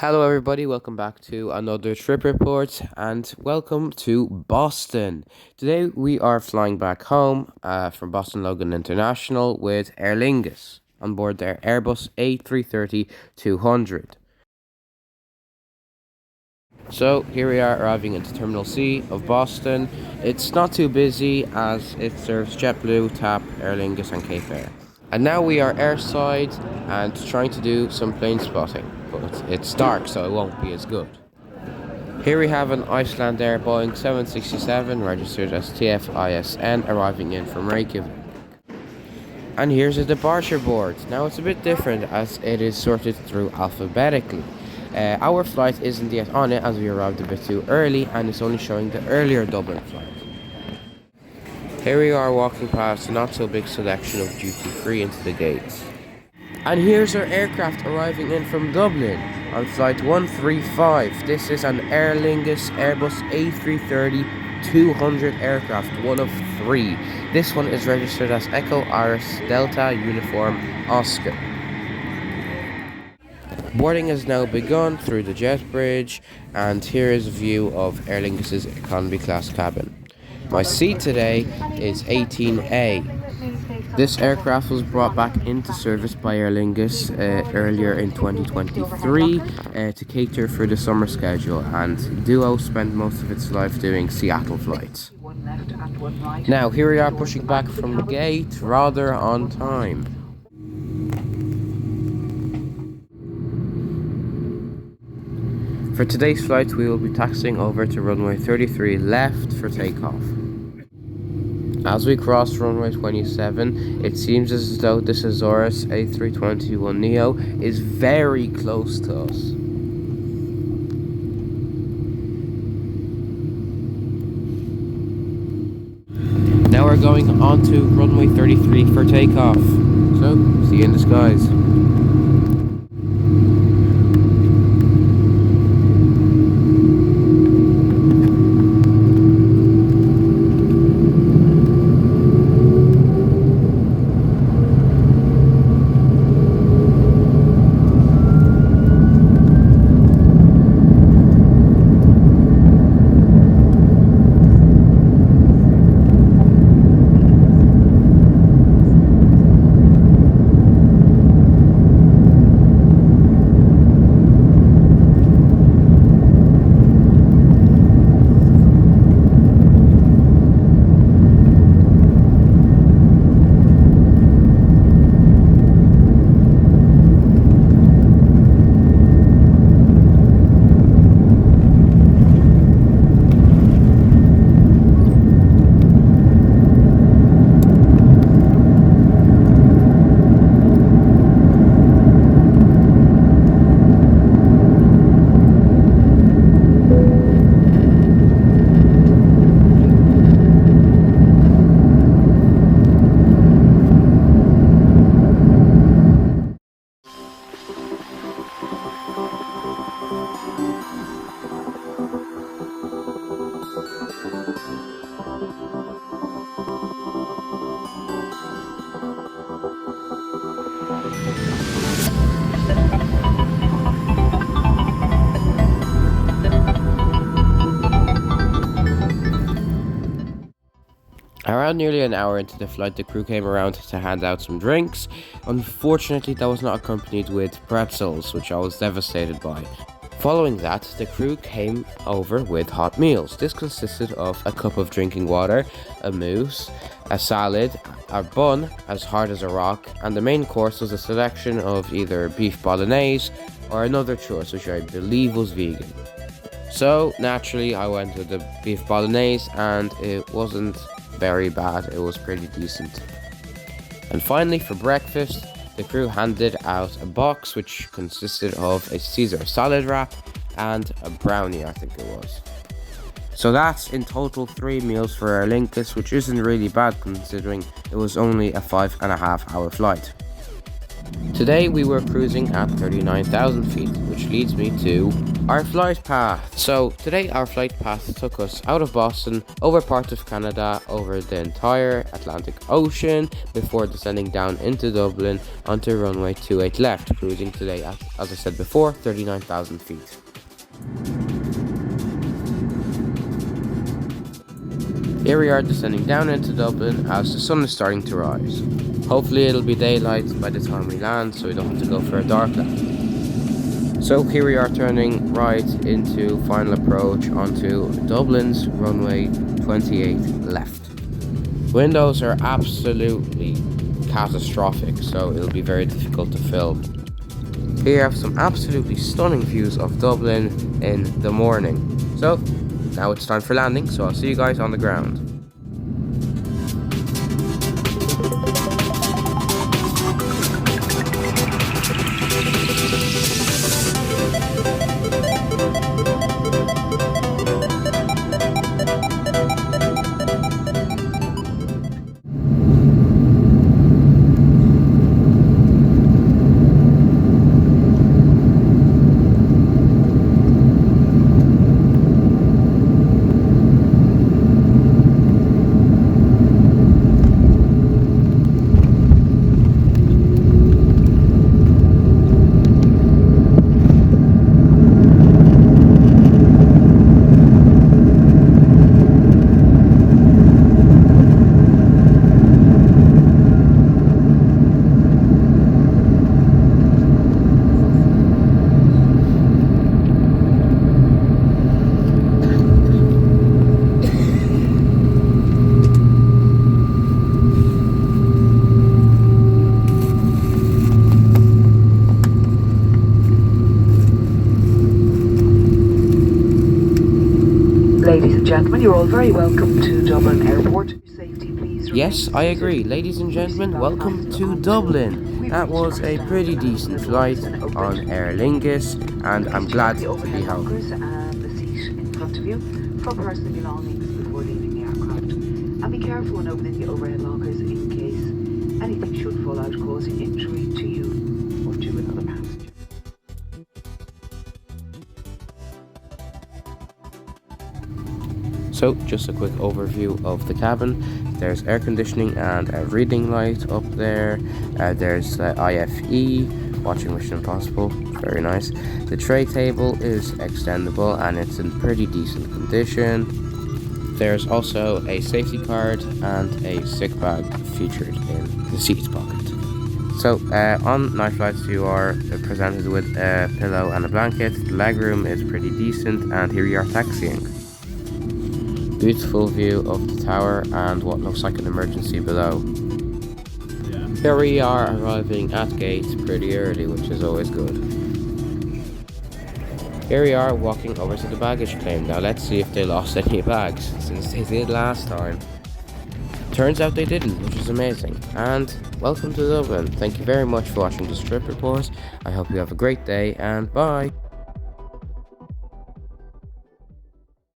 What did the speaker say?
Hello, everybody. Welcome back to another trip report and welcome to Boston. Today, we are flying back home from Boston Logan International with Aer Lingus on board their Airbus A330-200. So, here we are arriving into Terminal C of Boston. It's not too busy as it serves JetBlue, TAP, Aer Lingus, and Cape Air. And now we are airside and trying to do some plane spotting, but it's dark so it won't be as good. Here we have an Icelandair Boeing 767 registered as TFISN arriving in from Reykjavik. And here's a departure board. Now it's a bit different as it is sorted through alphabetically. Our flight isn't yet on it as we arrived a bit too early and it's only showing the earlier Dublin flight. Here we are walking past a not so big selection of duty-free into the gates. And here's our aircraft arriving in from Dublin on flight 135. This is an Aer Lingus Airbus A330-200 aircraft, one of three. This one is registered as Echo Iris Delta Uniform Oscar. Boarding has now begun through the jet bridge, and here is a view of Aer Lingus's economy class cabin. My seat today is 18A. This aircraft was brought back into service by Aer Lingus earlier in 2023 to cater for the summer schedule, and Duo spent most of its life doing Seattle flights. Now, here we are pushing back from the gate rather on time. For today's flight, we will be taxiing over to runway 33 left for takeoff. As we cross runway 27, it seems as though this Azorus A321neo is very close to us. Now we're going on to runway 33 for takeoff. So, see you in the skies. Around nearly an hour into the flight, the crew came around to hand out some drinks. Unfortunately, that was not accompanied with pretzels, which I was devastated by. Following that, the crew came over with hot meals. This consisted of a cup of drinking water, a mousse, a salad, a bun as hard as a rock, and the main course was a selection of either beef bolognese or another choice, which I believe was vegan. So, naturally, I went with the beef bolognese, and it wasn't very bad, it was pretty decent. And finally, for breakfast, the crew handed out a box which consisted of a Caesar salad wrap and a brownie, I think it was. So that's in total 3 meals for Aer Lingus, which isn't really bad considering it was only a 5.5 hour flight. Today we were cruising at 39,000 feet, which leads me to Our flight path. So today our flight path took us out of Boston, over parts of Canada, over the entire Atlantic Ocean, before descending down into Dublin onto runway 28 left, cruising today at, as I said before, 39,000 feet. Here we are descending down into Dublin as the sun is starting to rise. Hopefully it'll be daylight by the time we land, so we don't have to go for a dark landing. So here we are turning right into final approach onto Dublin's runway 28 left. Windows are absolutely catastrophic, so it'll be very difficult to film. Here you have some absolutely stunning views of Dublin in the morning. So now it's time for landing, so I'll see you guys on the ground. Ladies and gentlemen, you're all very welcome to Dublin Airport. Safety, please. Yes, I agree. Ladies and gentlemen, welcome to Dublin. That was a pretty decent flight on Aer Lingus, and I'm glad to be home. And the seat in front of you for personal belongings before leaving the aircraft. And be careful when opening the overhead lockers in case anything should fall out, causing injury to you or to another passenger. So, just a quick overview of the cabin. There's air conditioning and a reading light up there. There's IFE, watching Mission Impossible, very nice. The tray table is extendable and it's in pretty decent condition. There's also a safety card and a sick bag featured in the seat pocket. So, on night flights you are presented with a pillow and a blanket. The legroom is pretty decent, and here we are taxiing. Beautiful view of the tower and what looks like an emergency below. Here we are arriving at gate pretty early, which is always good. Here we are walking over to the baggage claim. Now let's see if they lost any bags, since they did last time. Turns out they didn't, which is amazing. And welcome to Dublin. Thank you very much for watching this trip report. I hope you have a great day, and bye!